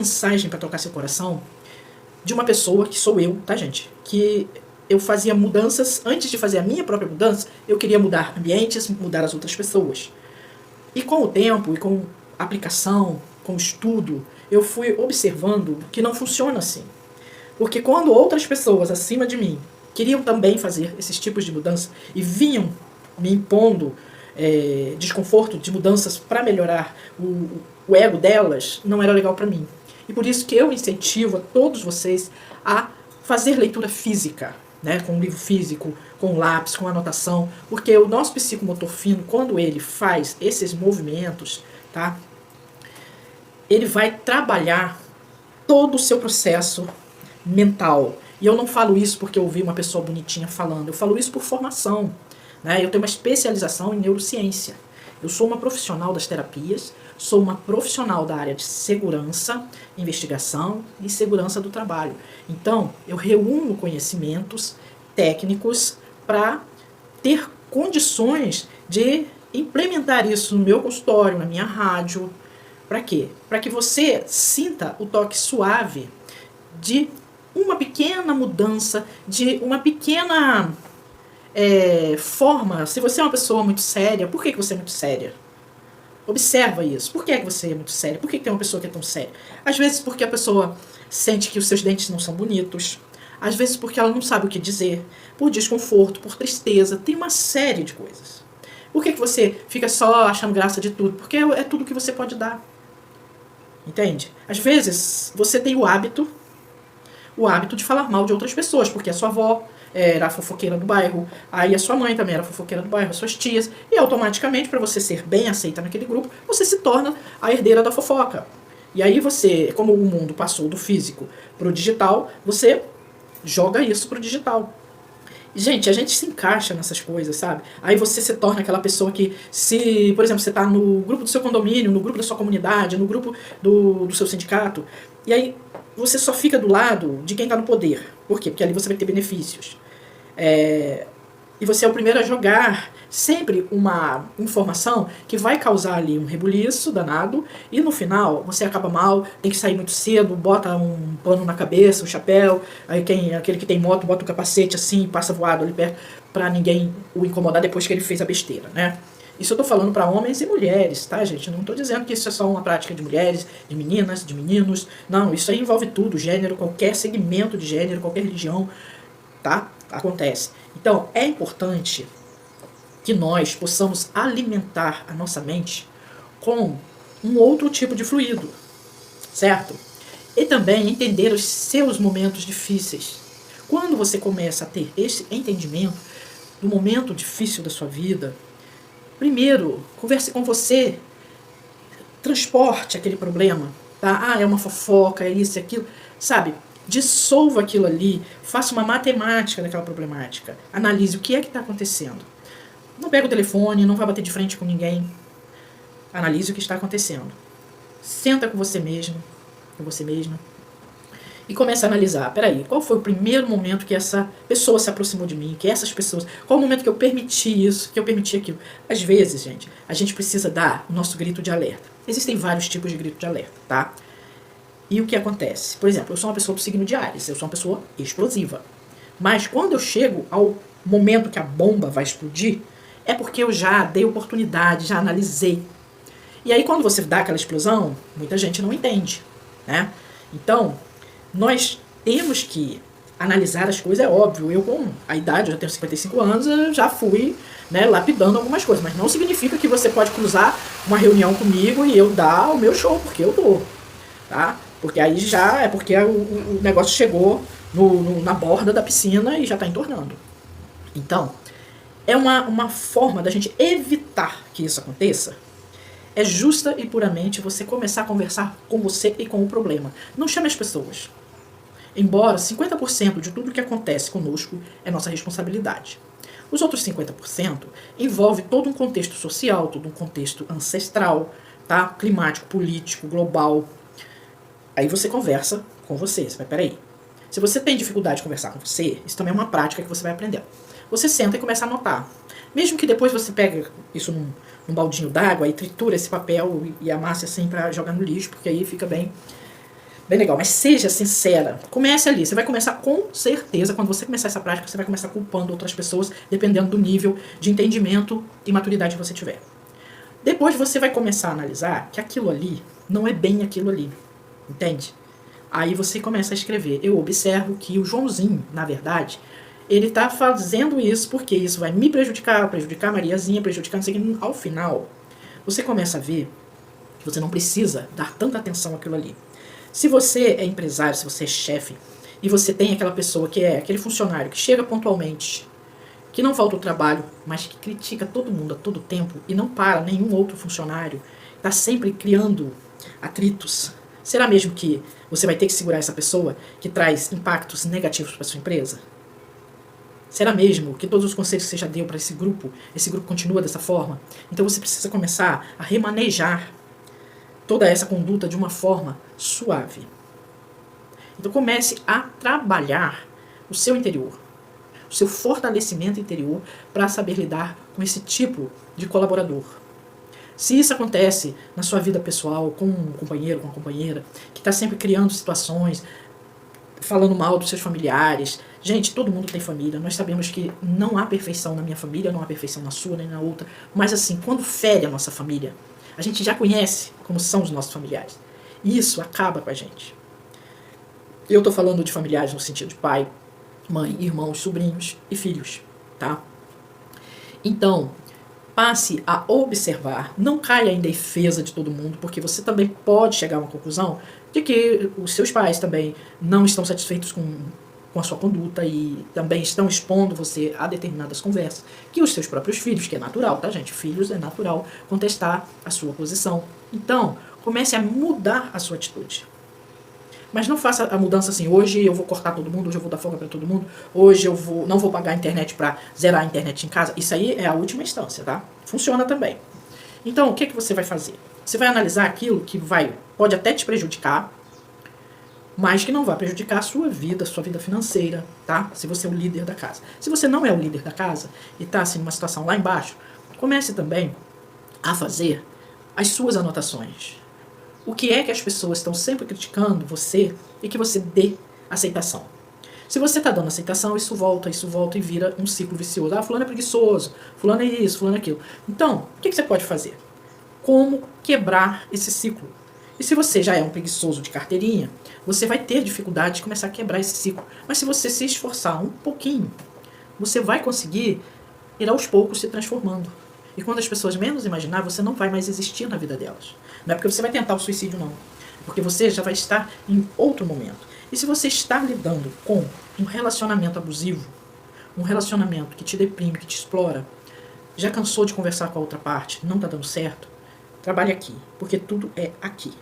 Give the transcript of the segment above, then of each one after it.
mensagem para tocar seu coração de uma pessoa que sou eu, tá, gente? Que eu fazia mudanças, antes de fazer a minha própria mudança, eu queria mudar ambientes, mudar as outras pessoas. E com o tempo, e com aplicação, com estudo, eu fui observando que não funciona assim. Porque quando outras pessoas acima de mim queriam também fazer esses tipos de mudança e vinham me impondo desconforto de mudanças para melhorar o ego delas, não era legal para mim. E por isso que eu incentivo a todos vocês a fazer leitura física, né, com um livro físico, com lápis, com anotação, porque o nosso psicomotor fino, quando ele faz esses movimentos, tá, ele vai trabalhar todo o seu processo mental. E eu não falo isso porque eu ouvi uma pessoa bonitinha falando, eu falo isso por formação, né? Eu tenho uma especialização em neurociência. Eu sou uma profissional das terapias, sou uma profissional da área de segurança, investigação e segurança do trabalho. Então, eu reúno conhecimentos técnicos para ter condições de implementar isso no meu consultório, na minha rádio. Para quê? Para que você sinta o toque suave de uma pequena mudança, de uma pequena forma. Se você é uma pessoa muito séria, por que você é muito séria? Observa isso. Por que você é muito séria? Por que tem uma pessoa que é tão séria? Às vezes porque a pessoa sente que os seus dentes não são bonitos. Às vezes porque ela não sabe o que dizer. Por desconforto, por tristeza. Tem uma série de coisas. Por que você fica só achando graça de tudo? Porque é tudo que você pode dar. Entende? Às vezes você tem o hábito de falar mal de outras pessoas, porque a sua avó era a fofoqueira do bairro, aí a sua mãe também era a fofoqueira do bairro, as suas tias, e automaticamente, para você ser bem aceita naquele grupo, você se torna a herdeira da fofoca. E aí você, como o mundo passou do físico para o digital, você joga isso para o digital. Gente, a gente se encaixa nessas coisas, sabe? Aí você se torna aquela pessoa que, se, por exemplo, você está no grupo do seu condomínio, no grupo da sua comunidade, no grupo do seu sindicato, e aí você só fica do lado de quem está no poder. Por quê? Porque ali você vai ter benefícios. E você é o primeiro a jogar sempre uma informação que vai causar ali um rebuliço danado, e no final você acaba mal, tem que sair muito cedo, bota um pano na cabeça, um chapéu, aí aquele que tem moto bota um capacete assim, passa voado ali perto, pra ninguém o incomodar depois que ele fez a besteira, né? Isso eu tô falando para homens e mulheres, tá, gente? Eu não tô dizendo que isso é só uma prática de mulheres, de meninas, de meninos. Não, isso aí envolve tudo, gênero, qualquer segmento de gênero, qualquer religião, tá? Acontece. Então, é importante que nós possamos alimentar a nossa mente com um outro tipo de fluido, certo? E também entender os seus momentos difíceis. Quando você começa a ter esse entendimento do momento difícil da sua vida, primeiro, converse com você, transporte aquele problema, tá? É uma fofoca, é isso, é aquilo, sabe? Dissolva aquilo ali, faça uma matemática daquela problemática, analise o que é que está acontecendo. Não pega o telefone, não vai bater de frente com ninguém, analise o que está acontecendo. Senta com você mesmo, com você mesma, e começa a analisar, peraí, qual foi o primeiro momento que essa pessoa se aproximou de mim, que essas pessoas, qual o momento que eu permiti isso, que eu permiti aquilo. Às vezes, gente, a gente precisa dar o nosso grito de alerta. Existem vários tipos de grito de alerta, tá? E o que acontece? Por exemplo, eu sou uma pessoa do signo de Áries, eu sou uma pessoa explosiva. Mas quando eu chego ao momento que a bomba vai explodir, é porque eu já dei oportunidade, já analisei. E aí quando você dá aquela explosão, muita gente não entende, né? Então, nós temos que analisar as coisas, é óbvio. Eu com a idade, eu já tenho 55 anos, eu já fui, né, lapidando algumas coisas. Mas não significa que você pode cruzar uma reunião comigo e eu dar o meu show, porque eu dou, tá? Porque aí já é porque o negócio chegou na borda da piscina e já está entornando. Então, é uma forma da gente evitar que isso aconteça. É justa e puramente você começar a conversar com você e com o problema. Não chame as pessoas. Embora 50% de tudo que acontece conosco é nossa responsabilidade. Os outros 50% envolve todo um contexto social, todo um contexto ancestral, tá? Climático, político, global. Aí você conversa com você. Você vai, peraí. Se você tem dificuldade de conversar com você, isso também é uma prática que você vai aprender. Você senta e começa a anotar. Mesmo que depois você pegue isso num baldinho d'água e tritura esse papel e amasse assim pra jogar no lixo, porque aí fica bem Bem legal, mas seja sincera. Comece ali. Você vai começar com certeza, quando você começar essa prática, você vai começar culpando outras pessoas, dependendo do nível de entendimento e maturidade que você tiver. Depois você vai começar a analisar que aquilo ali não é bem aquilo ali. Entende? Aí você começa a escrever. Eu observo que o Joãozinho, na verdade, ele está fazendo isso porque isso vai me prejudicar a Mariazinha, prejudicar não sei o que. Ao final, você começa a ver que você não precisa dar tanta atenção àquilo ali. Se você é empresário, se você é chefe, e você tem aquela pessoa que é aquele funcionário que chega pontualmente, que não falta o trabalho, mas que critica todo mundo a todo tempo e não para nenhum outro funcionário, está sempre criando atritos, será mesmo que você vai ter que segurar essa pessoa que traz impactos negativos para sua empresa? Será mesmo que todos os conselhos que você já deu para esse grupo continua dessa forma? Então você precisa começar a remanejar toda essa conduta de uma forma suave. Então comece a trabalhar o seu interior, o seu fortalecimento interior para saber lidar com esse tipo de colaborador. Se isso acontece na sua vida pessoal, com um companheiro, com uma companheira, que está sempre criando situações, falando mal dos seus familiares. Gente, todo mundo tem família. Nós sabemos que não há perfeição na minha família, não há perfeição na sua, nem na outra. Mas assim, quando fere a nossa família, a gente já conhece como são os nossos familiares. E isso acaba com a gente. Eu estou falando de familiares no sentido de pai, mãe, irmãos, sobrinhos e filhos, tá? Então, passe a observar, não caia em defesa de todo mundo, porque você também pode chegar a uma conclusão de que os seus pais também não estão satisfeitos com a sua conduta e também estão expondo você a determinadas conversas, que os seus próprios filhos, que é natural, tá gente? Filhos é natural contestar a sua posição. Então, comece a mudar a sua atitude. Mas não faça a mudança assim, hoje eu vou cortar todo mundo, hoje eu vou dar folga para todo mundo, hoje eu não vou pagar a internet para zerar a internet em casa. Isso aí é a última instância, tá? Funciona também. Então, o que você vai fazer? Você vai analisar aquilo que pode até te prejudicar, mas que não vai prejudicar a sua vida financeira, tá? Se você é o líder da casa. Se você não é o líder da casa e está assim, numa situação lá embaixo, comece também a fazer as suas anotações. O que é que as pessoas estão sempre criticando você e que você dê aceitação. Se você está dando aceitação, isso volta e vira um ciclo vicioso. Ah, fulano é preguiçoso, fulano é isso, fulano é aquilo. Então, o que você pode fazer? Como quebrar esse ciclo? E se você já é um preguiçoso de carteirinha, você vai ter dificuldade de começar a quebrar esse ciclo. Mas se você se esforçar um pouquinho, você vai conseguir ir aos poucos se transformando. E quando as pessoas menos imaginar, você não vai mais existir na vida delas. Não é porque você vai tentar o suicídio, não. É porque você já vai estar em outro momento. E se você está lidando com um relacionamento abusivo, um relacionamento que te deprime, que te explora, já cansou de conversar com a outra parte, não está dando certo, trabalhe aqui, porque tudo é aqui,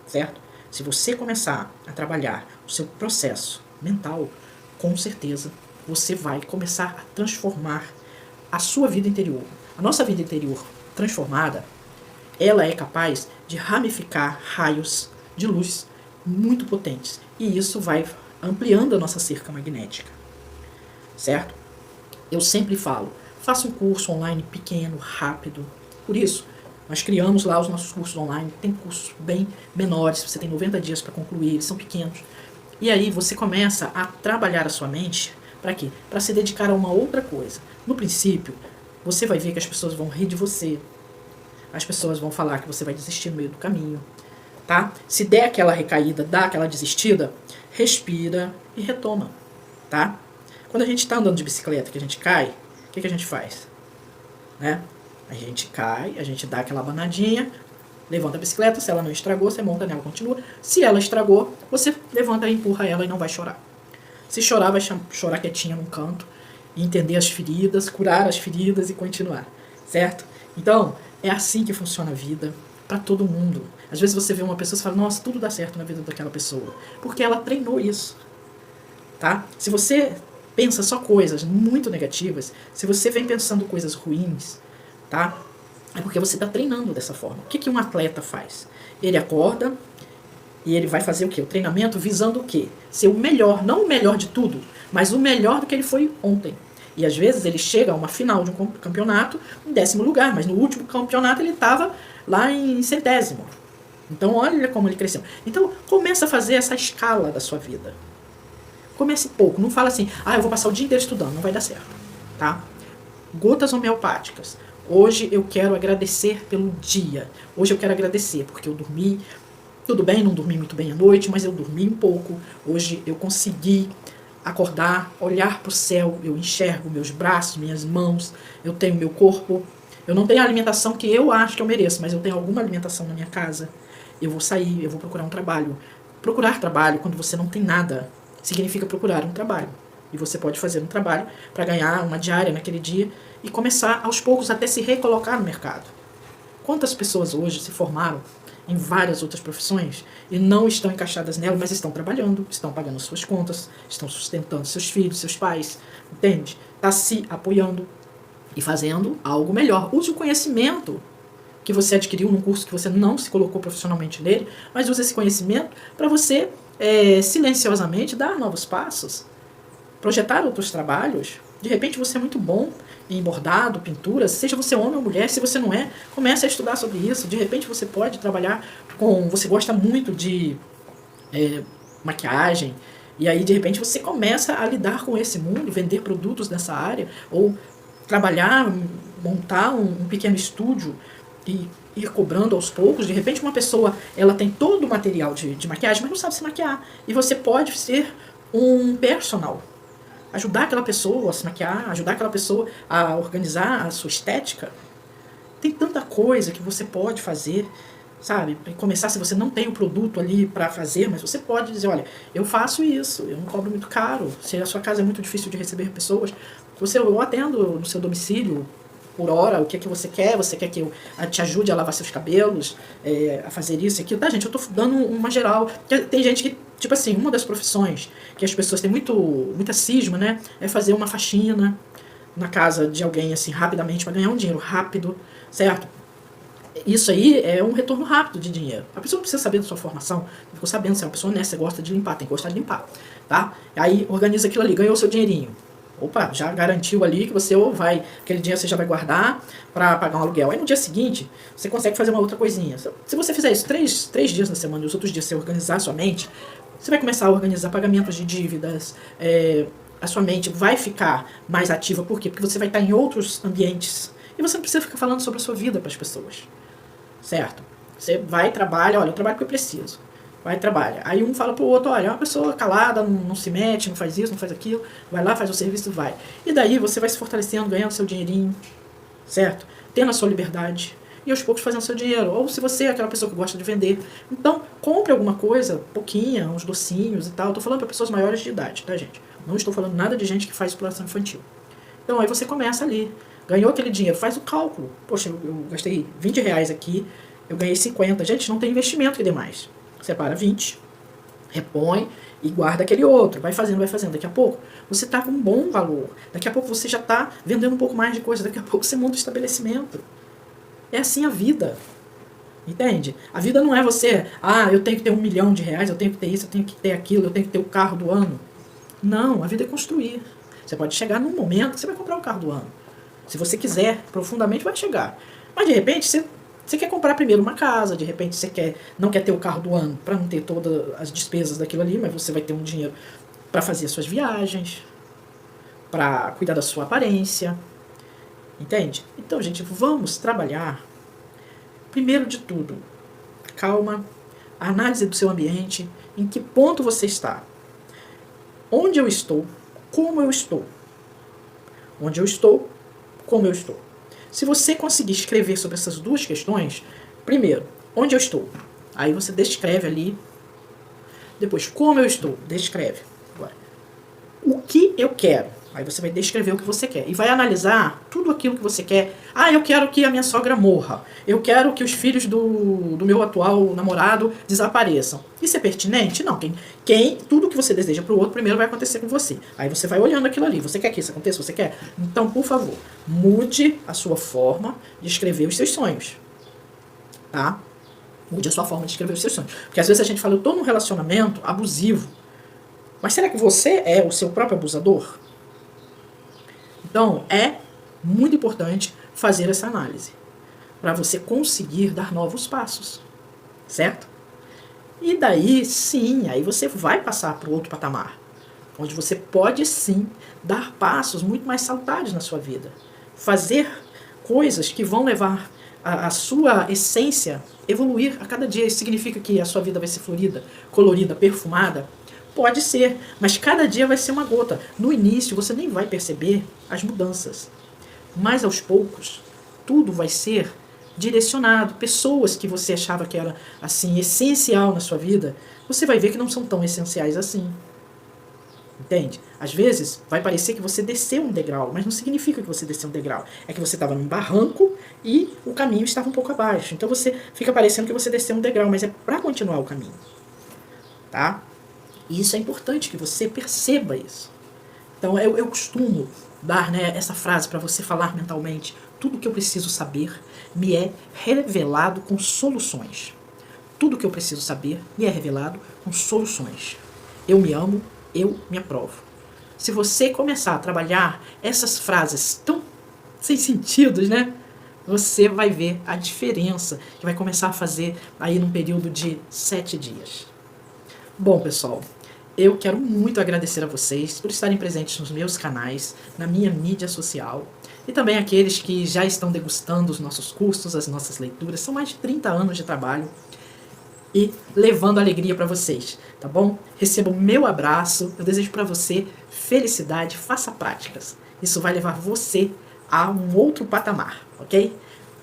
certo? Se você começar a trabalhar o seu processo mental, com certeza você vai começar a transformar a sua vida interior. A nossa vida interior transformada, ela é capaz de ramificar raios de luz muito potentes. E isso vai ampliando a nossa cerca magnética. Certo? Eu sempre falo, faça um curso online pequeno, rápido. Por isso, nós criamos lá os nossos cursos online. Tem cursos bem menores, você tem 90 dias para concluir, eles são pequenos. E aí você começa a trabalhar a sua mente, para quê? Para se dedicar a uma outra coisa. No princípio, você vai ver que as pessoas vão rir de você. As pessoas vão falar que você vai desistir no meio do caminho. Tá? Se der aquela recaída, dá aquela desistida, respira e retoma. Tá? Quando a gente está andando de bicicleta, que a gente cai, o que a gente faz? Né? A gente cai, a gente dá aquela abanadinha, levanta a bicicleta, se ela não estragou, você monta nela, continua. Se ela estragou, você levanta e empurra ela e não vai chorar. Se chorar, vai chorar quietinha num canto, e entender as feridas, curar as feridas e continuar, certo? Então, é assim que funciona a vida para todo mundo. Às vezes você vê uma pessoa e fala, nossa, tudo dá certo na vida daquela pessoa, porque ela treinou isso, tá? Se você pensa só coisas muito negativas, se você vem pensando coisas ruins, tá? É porque você está treinando dessa forma. O que um atleta faz? Ele acorda e ele vai fazer o quê? O treinamento visando o quê? Ser o melhor, não o melhor de tudo, mas o melhor do que ele foi ontem. E às vezes ele chega a uma final de um campeonato em 10º lugar, mas no último campeonato ele estava lá em 100º. Então olha como ele cresceu. Então começa a fazer essa escala da sua vida. Comece pouco, não fala assim, eu vou passar o dia inteiro estudando, não vai dar certo, tá? Gotas homeopáticas. Hoje eu quero agradecer pelo dia. Hoje eu quero agradecer porque eu dormi, tudo bem, não dormi muito bem à noite, mas eu dormi um pouco. Hoje eu consegui acordar, olhar para o céu, eu enxergo meus braços, minhas mãos, eu tenho meu corpo. Eu não tenho a alimentação que eu acho que eu mereço, mas eu tenho alguma alimentação na minha casa. Eu vou sair, eu vou procurar um trabalho. Procurar trabalho quando você não tem nada significa procurar um trabalho. E você pode fazer um trabalho para ganhar uma diária naquele dia e começar aos poucos até se recolocar no mercado. Quantas pessoas hoje se formaram em várias outras profissões e não estão encaixadas nela, mas estão trabalhando, estão pagando suas contas, estão sustentando seus filhos, seus pais, entende? Está se apoiando e fazendo algo melhor. Use o conhecimento que você adquiriu num curso que você não se colocou profissionalmente nele, mas use esse conhecimento para você silenciosamente dar novos passos, projetar outros trabalhos. De repente você é muito bom em bordado, pintura, seja você homem ou mulher. Se você não é, comece a estudar sobre isso. De repente você pode trabalhar com... Você gosta muito de maquiagem, e aí de repente você começa a lidar com esse mundo, vender produtos nessa área, ou trabalhar, montar um pequeno estúdio e ir cobrando aos poucos. De repente uma pessoa, ela tem todo o material de maquiagem, mas não sabe se maquiar. E você pode ser um personal. Ajudar aquela pessoa a se maquiar, ajudar aquela pessoa a organizar a sua estética. Tem tanta coisa que você pode fazer, sabe? Para começar, se você não tem o produto ali para fazer, mas você pode dizer, olha, eu faço isso, eu não cobro muito caro. Se a sua casa é muito difícil de receber pessoas, eu atendo no seu domicílio por hora, o que é que você quer que eu te ajude a lavar seus cabelos, a fazer isso e aquilo. Tá, gente, eu tô dando uma geral. Tem gente que, tipo assim, uma das profissões que as pessoas têm muita cisma, né, é fazer uma faxina na casa de alguém, assim, rapidamente, para ganhar um dinheiro rápido, certo? Isso aí é um retorno rápido de dinheiro. A pessoa precisa saber da sua formação, ficou sabendo se é uma pessoa honesta, você gosta de limpar, tem que gostar de limpar, tá? Aí organiza aquilo ali, ganhou o seu dinheirinho. Opa, já garantiu ali que você aquele dinheiro você já vai guardar para pagar um aluguel. Aí no dia seguinte, você consegue fazer uma outra coisinha. Se você fizer isso três dias na semana e os outros dias você organizar a sua mente, você vai começar a organizar pagamentos de dívidas, a sua mente vai ficar mais ativa. Por quê? Porque você vai estar em outros ambientes e você não precisa ficar falando sobre a sua vida para as pessoas, certo? Você vai, trabalha, olha, eu trabalho porque eu preciso. Vai e trabalha. Aí um fala pro outro, olha, é uma pessoa calada, não se mete, não faz isso, não faz aquilo, vai lá, faz o serviço, vai. E daí você vai se fortalecendo, ganhando seu dinheirinho, certo? Tendo a sua liberdade. E aos poucos fazendo seu dinheiro. Ou se você é aquela pessoa que gosta de vender. Então, compre alguma coisa, pouquinha, uns docinhos e tal. Eu tô falando para pessoas maiores de idade, tá, gente? Não estou falando nada de gente que faz exploração infantil. Então, aí você começa ali. Ganhou aquele dinheiro, faz o cálculo. Poxa, eu gastei R$20 aqui, eu ganhei 50. Gente, não tem investimento que dê mais. Separa 20, repõe e guarda aquele outro. Vai fazendo. Daqui a pouco você está com um bom valor. Daqui a pouco você já está vendendo um pouco mais de coisa. Daqui a pouco você monta um estabelecimento. É assim a vida. Entende? A vida não é você, eu tenho que ter R$1 milhão, eu tenho que ter isso, eu tenho que ter aquilo, eu tenho que ter o carro do ano. Não, a vida é construir. Você pode chegar num momento que você vai comprar o carro do ano. Se você quiser, profundamente vai chegar. Mas de repente você quer comprar primeiro uma casa, de repente você não quer ter o carro do ano para não ter todas as despesas daquilo ali, mas você vai ter um dinheiro para fazer as suas viagens, para cuidar da sua aparência, entende? Então, gente, vamos trabalhar, primeiro de tudo, calma, análise do seu ambiente, em que ponto você está, onde eu estou, como eu estou, onde eu estou, como eu estou. Se você conseguir escrever sobre essas duas questões, primeiro, onde eu estou? Aí você descreve ali. Depois, como eu estou? Descreve. Agora, o que eu quero? Aí você vai descrever o que você quer. E vai analisar tudo aquilo que você quer. Eu quero que a minha sogra morra. Eu quero que os filhos do meu atual namorado desapareçam. Isso é pertinente? Não. Tudo que você deseja para o outro, primeiro vai acontecer com você. Aí você vai olhando aquilo ali. Você quer que isso aconteça? Você quer? Então, por favor, mude a sua forma de escrever os seus sonhos. Tá? Mude a sua forma de escrever os seus sonhos. Porque às vezes a gente fala, eu estou num relacionamento abusivo. Mas será que você é o seu próprio abusador? Então, é muito importante fazer essa análise para você conseguir dar novos passos. certo? E daí, sim, aí você vai passar para o outro patamar, onde você pode sim dar passos muito mais salutares na sua vida. Fazer coisas que vão levar a sua essência evoluir a cada dia. Isso significa que a sua vida vai ser florida, colorida, perfumada? Pode ser, mas cada dia vai ser uma gota. No início você nem vai perceber as mudanças, mas aos poucos tudo vai ser direcionado. Pessoas que você achava que era assim essencial na sua vida, você vai ver que não são tão essenciais assim. Entende? Às vezes vai parecer que você desceu um degrau, mas não significa que você desceu um degrau. É que você estava num barranco e o caminho estava um pouco abaixo. Então você fica parecendo que você desceu um degrau, mas é para continuar o caminho. Tá? E isso é importante que você perceba isso. Então eu costumo dar, né, essa frase para você falar mentalmente. Tudo que eu preciso saber me é revelado com soluções. Tudo que eu preciso saber me é revelado com soluções. Eu me amo, eu me aprovo. Se você começar a trabalhar essas frases tão sem sentidos, né? Você vai ver a diferença que vai começar a fazer aí num período de 7 dias. Bom, pessoal, eu quero muito agradecer a vocês por estarem presentes nos meus canais, na minha mídia social, e também aqueles que já estão degustando os nossos cursos, as nossas leituras. São mais de 30 anos de trabalho e levando alegria para vocês, tá bom? Receba o meu abraço, eu desejo para você felicidade, faça práticas. Isso vai levar você a um outro patamar, ok?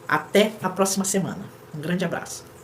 Até a próxima semana. Um grande abraço.